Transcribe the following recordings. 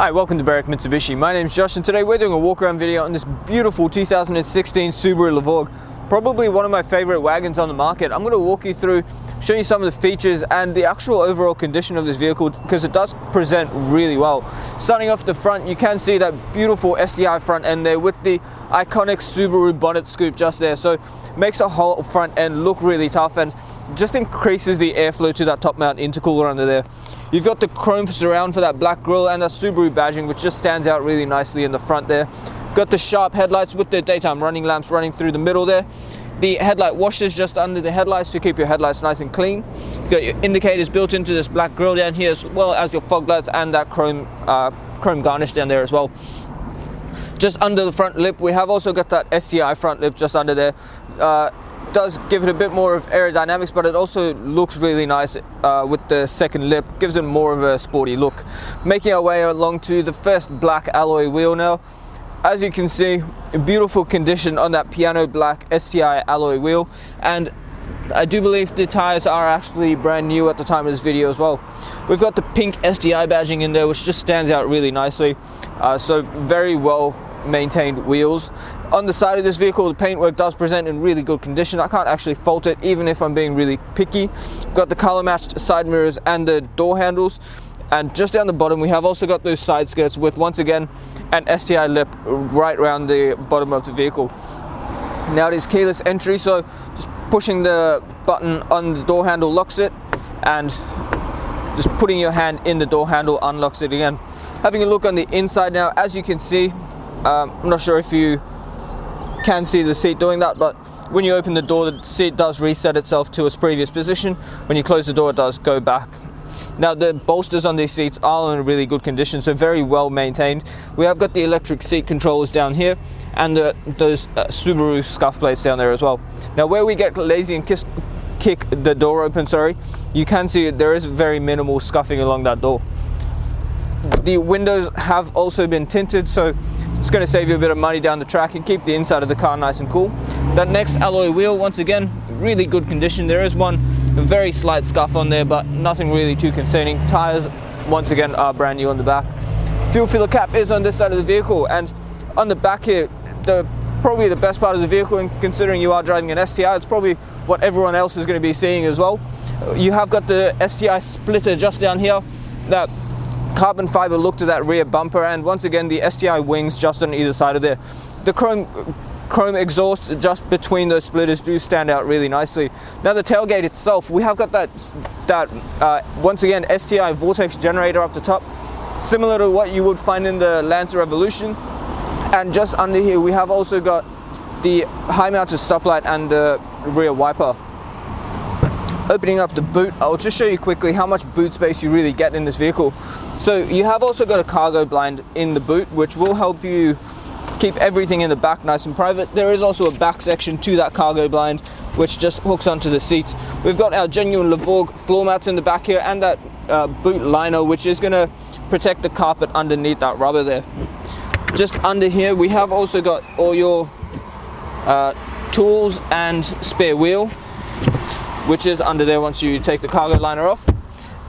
Hi, welcome to Barrack Mitsubishi. My name is Josh and today we're doing a walk around video on this beautiful 2016 Subaru Levorg. Probably one of my favorite wagons on the market. I'm going to walk you through, show you some of the features and the actual overall condition of this vehicle because it does present really well. Starting off the front, you can see that beautiful SDI front end there with the iconic Subaru bonnet scoop just there. So makes the whole front end look really tough and just increases the airflow to that top mount intercooler under there. You've got the chrome surround for that black grille and that Subaru badging, which just stands out really nicely in the front there. You've got the sharp headlights with the daytime running lamps running through the middle there. The headlight washers just under the headlights to keep your headlights nice and clean. You've got your indicators built into this black grille down here, as well as your fog lights and that chrome garnish down there as well. Just under the front lip, we have also got that STI front lip just under there. Does give it a bit more of aerodynamics, but it also looks really nice with the second lip, gives it more of a sporty look. Making our way along to the first black alloy wheel now. As you can see, a beautiful condition on that piano black STI alloy wheel, and I do believe the tires are actually brand new at the time of this video as well. We've got the pink STI badging in there, which just stands out really nicely, so very well maintained wheels. On the side of this vehicle, the paintwork does present in really good condition. I can't actually fault it, even if I'm being really picky. We've got the color matched side mirrors and the door handles, and just down the bottom we have also got those side skirts with, once again, an STI lip right around the bottom of the vehicle. Now it is keyless entry, so just pushing the button on the door handle locks it, and just putting your hand in the door handle unlocks it again. Having a look on the inside now, as you can see, I'm not sure if you can see the seat doing that, but when you open the door, the seat does reset itself to its previous position. When you close the door, it does go back. Now the bolsters on these seats are in really good condition, so very well maintained. We have got the electric seat controllers down here and those Subaru scuff plates down there as well. Now where we get lazy and kick the door open, you can see there is very minimal scuffing along that door. The windows have also been tinted, so it's going to save you a bit of money down the track and keep the inside of the car nice and cool. That next alloy wheel, once again, really good condition. There is a very slight scuff on there, but nothing really too concerning. Tires, once again, are brand new on the back. Fuel filler cap is on this side of the vehicle, and on the back here, probably the best part of the vehicle, and considering you are driving an STI, it's probably what everyone else is going to be seeing as well. You have got the STI splitter just down here, that carbon fiber look to that rear bumper, and once again the STI wings just on either side of there. The chrome exhaust just between those splitters do stand out really nicely. Now the tailgate itself, we have got that once again STI vortex generator up the top, similar to what you would find in the Lancer Evolution, and just under here we have also got the high mounted stoplight and the rear wiper. Opening up the boot, I'll just show you quickly how much boot space you really get in this vehicle. So you have also got a cargo blind in the boot, which will help you keep everything in the back nice and private. There is also a back section to that cargo blind, which just hooks onto the seats. We've got our genuine Levorg floor mats in the back here, and that boot liner, which is going to protect the carpet underneath that rubber there. Just under here, we have also got all your tools and spare wheel, which is under there once you take the cargo liner off.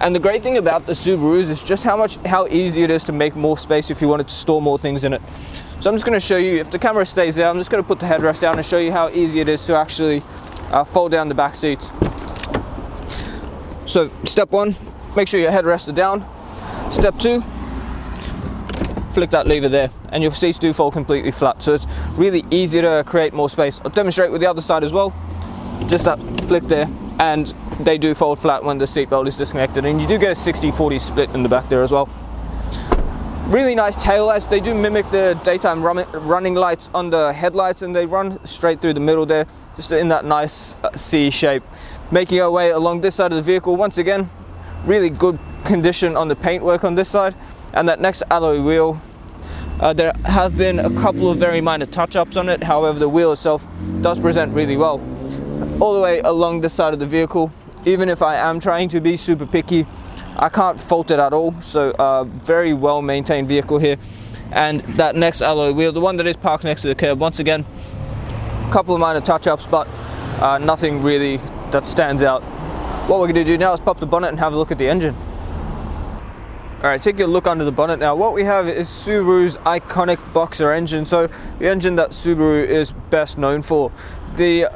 And the great thing about the Subarus is just how easy it is to make more space if you wanted to store more things in it. So I'm just going to show you, if the camera stays there, I'm just going to put the headrest down and show you how easy it is to actually fold down the back seats. So step one, make sure your headrests are down. Step two, flick that lever there and your seats do fold completely flat. So it's really easy to create more space. I'll demonstrate with the other side as well. Just that flick there, and they do fold flat when the seatbelt is disconnected, and you do get a 60-40 split in the back there as well. Really nice tail lights. They do mimic the daytime running lights on the headlights, and they run straight through the middle there, just in that nice C shape. Making our way along this side of the vehicle, once again, really good condition on the paintwork on this side. And that next alloy wheel, there have been a couple of very minor touch-ups on it, however the wheel itself does present really well. All the way along this side of the vehicle, even if I am trying to be super picky, I can't fault it at all. So very well maintained vehicle here. And that next alloy wheel, the one that is parked next to the curb, once again, a couple of minor touch-ups, but nothing really that stands out. What we're going to do now is pop the bonnet and have a look at the engine. Alright, take a look under the bonnet now. What we have is Subaru's iconic boxer engine, so the engine that Subaru is best known for. The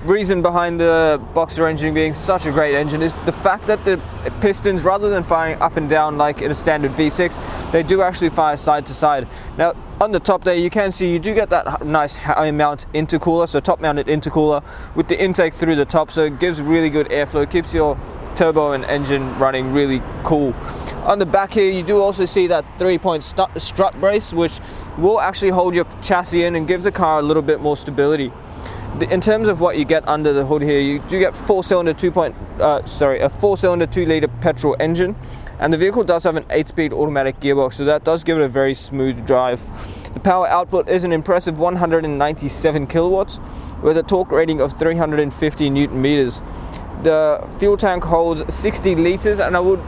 reason behind the boxer engine being such a great engine is the fact that the pistons, rather than firing up and down like in a standard V6, they do actually fire side to side. Now on the top there you can see you do get that nice high mount intercooler, so top mounted intercooler with the intake through the top, so it gives really good airflow, keeps your turbo and engine running really cool. On the back here you do also see that 3-point strut brace, which will actually hold your chassis in and give the car a little bit more stability. In terms of what you get under the hood here, you do get a 4-cylinder 2-liter petrol engine, and the vehicle does have an 8-speed automatic gearbox, so that does give it a very smooth drive. The power output is an impressive 197 kilowatts with a torque rating of 350 newton meters. The fuel tank holds 60 liters, and I would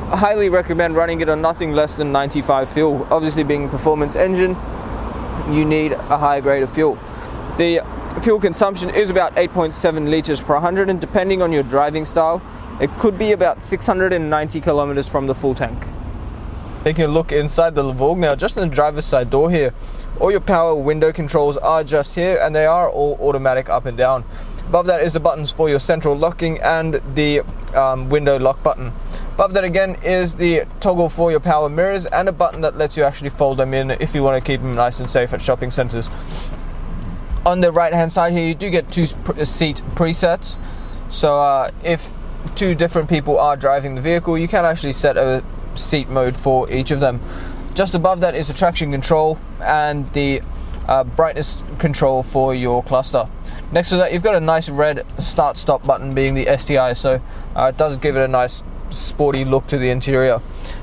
highly recommend running it on nothing less than 95 fuel. Obviously, being a performance engine, you need a higher grade of fuel. The fuel consumption is about 8.7 liters per 100, and depending on your driving style, it could be about 690 kilometers from the full tank. Taking a look inside the Levorg now, just on the driver's side door here, all your power window controls are just here, and they are all automatic up and down. Above that is the buttons for your central locking and the window lock button. Above that again is the toggle for your power mirrors and a button that lets you actually fold them in if you want to keep them nice and safe at shopping centers. On the right hand side here you do get 2 seat presets, so if 2 different people are driving the vehicle, you can actually set a seat mode for each of them. Just above that is the traction control and the brightness control for your cluster. Next to that you've got a nice red start stop button, being the STI, so it does give it a nice sporty look to the interior.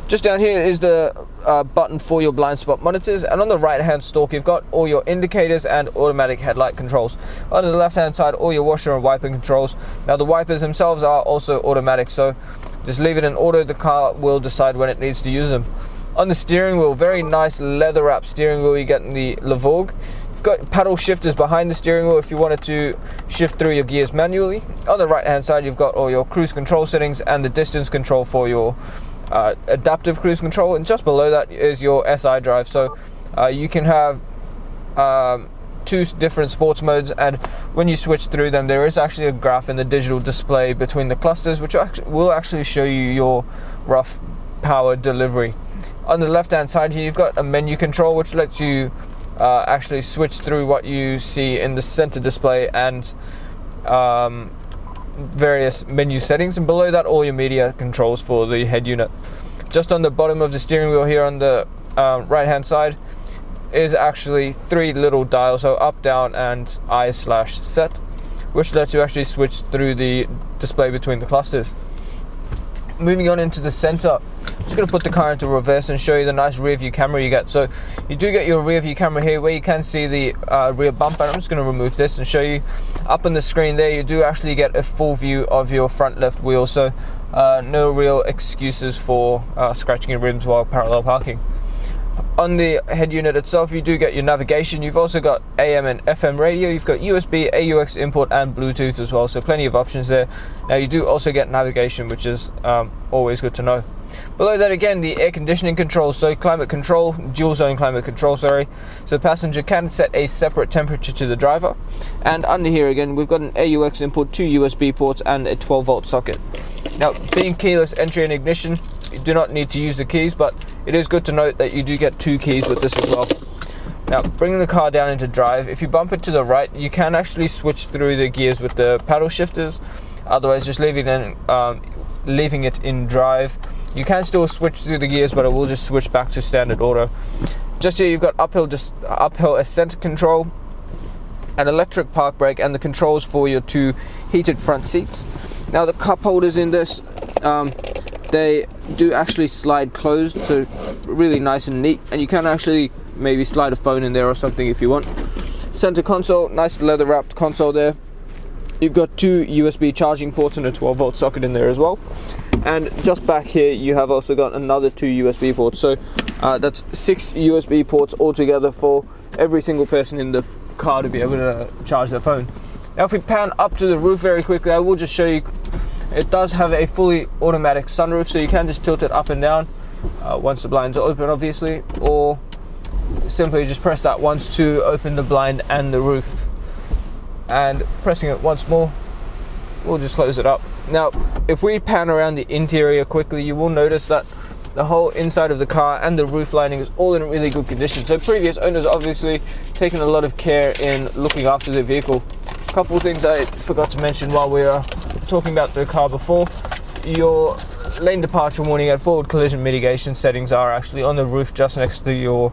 Just down here is the button for your blind spot monitors, and on the right hand stalk you've got all your indicators and automatic headlight controls. On the left hand side all your washer and wiper controls. Now the wipers themselves are also automatic, so just leave it in auto, the car will decide when it needs to use them. On the steering wheel, very nice leather wrap steering wheel you get in the Levorg. You've got paddle shifters behind the steering wheel if you wanted to shift through your gears manually. On the right hand side you've got all your cruise control settings and the distance control for your adaptive cruise control, and just below that is your SI drive, so you can have 2 different sports modes, and when you switch through them there is actually a graph in the digital display between the clusters which will actually show you your rough power delivery. On the left hand side here you've got a menu control which lets you actually switch through what you see in the center display and various menu settings, and below that all your media controls for the head unit. Just on the bottom of the steering wheel here on the right hand side is actually 3 little dials, so up, down and I/set, which lets you actually switch through the display between the clusters. Moving on into the center, I'm just going to put the car into reverse and show you the nice rear view camera you get. So you do get your rear view camera here where you can see the rear bumper, and I'm just going to remove this and show you. Up on the screen there you do actually get a full view of your front left wheel, so no real excuses for scratching your rims while parallel parking. On the head unit itself you do get your navigation. You've also got AM and FM radio, you've got USB, AUX input and Bluetooth as well, so plenty of options there. Now you do also get navigation, which is always good to know. Below that again, the air conditioning controls, so climate control, dual zone climate control, sorry. So the passenger can set a separate temperature to the driver. And under here again, we've got an AUX input, 2 USB ports and a 12-volt socket. Now, being keyless entry and ignition, you do not need to use the keys, but it is good to note that you do get 2 keys with this as well. Now, bringing the car down into drive, if you bump it to the right, you can actually switch through the gears with the paddle shifters. Otherwise, just leaving it in drive. You can still switch through the gears, but it will just switch back to standard auto. Just here you've got uphill ascent control, an electric park brake, and the controls for your 2 heated front seats. Now the cup holders in this, they do actually slide closed, so really nice and neat, and you can actually maybe slide a phone in there or something if you want. Center console, nice leather wrapped console there. You've got 2 USB charging ports and a 12-volt socket in there as well. And just back here you have also got another 2 USB ports, so that's 6 USB ports altogether for every single person in the car to be able to charge their phone. Now if we pan up to the roof very quickly, I will just show you, it does have a fully automatic sunroof, so you can just tilt it up and down. once the blinds are open, obviously, or simply just press that once to open the blind and the roof, and pressing it once more we'll just close it up. Now if we pan around the interior quickly, you will notice that the whole inside of the car and the roof lining is all in really good condition. So previous owners obviously taken a lot of care in looking after their vehicle. A couple of things I forgot to mention while we are talking about the car before: your lane departure warning and forward collision mitigation settings are actually on the roof just next to your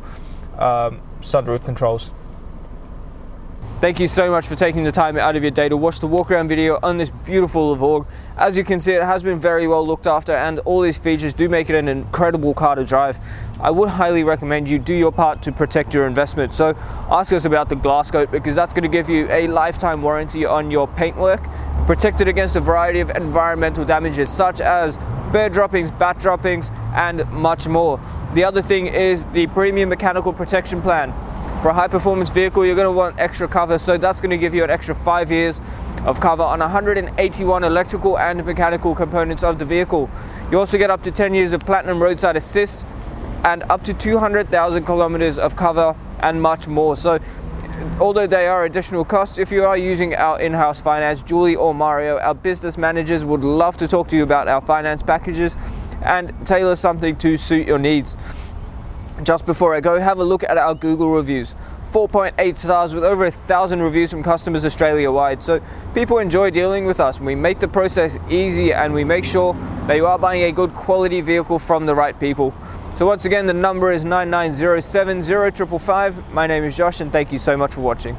sunroof controls. Thank you so much for taking the time out of your day to watch the walk around video on this beautiful Levorg. As you can see, it has been very well looked after, and all these features do make it an incredible car to drive. I would highly recommend you do your part to protect your investment. So ask us about the glass coat, because that's going to give you a lifetime warranty on your paintwork, protect it against a variety of environmental damages such as bird droppings, bat droppings, and much more. The other thing is the premium mechanical protection plan. For a high performance vehicle, you're going to want extra cover, so that's going to give you an extra 5 years of cover on 181 electrical and mechanical components of the vehicle. You also get up to 10 years of platinum roadside assist and up to 200,000 kilometers of cover and much more. So although they are additional costs, if you are using our in-house finance, Julie or Mario, our business managers, would love to talk to you about our finance packages and tailor something to suit your needs. Just before I go, have a look at our Google reviews. 4.8 stars with over 1,000 reviews from customers Australia-wide. So people enjoy dealing with us. We make the process easy, and we make sure that you are buying a good quality vehicle from the right people. So once again, the number is 99070555. My name is Josh, and thank you so much for watching.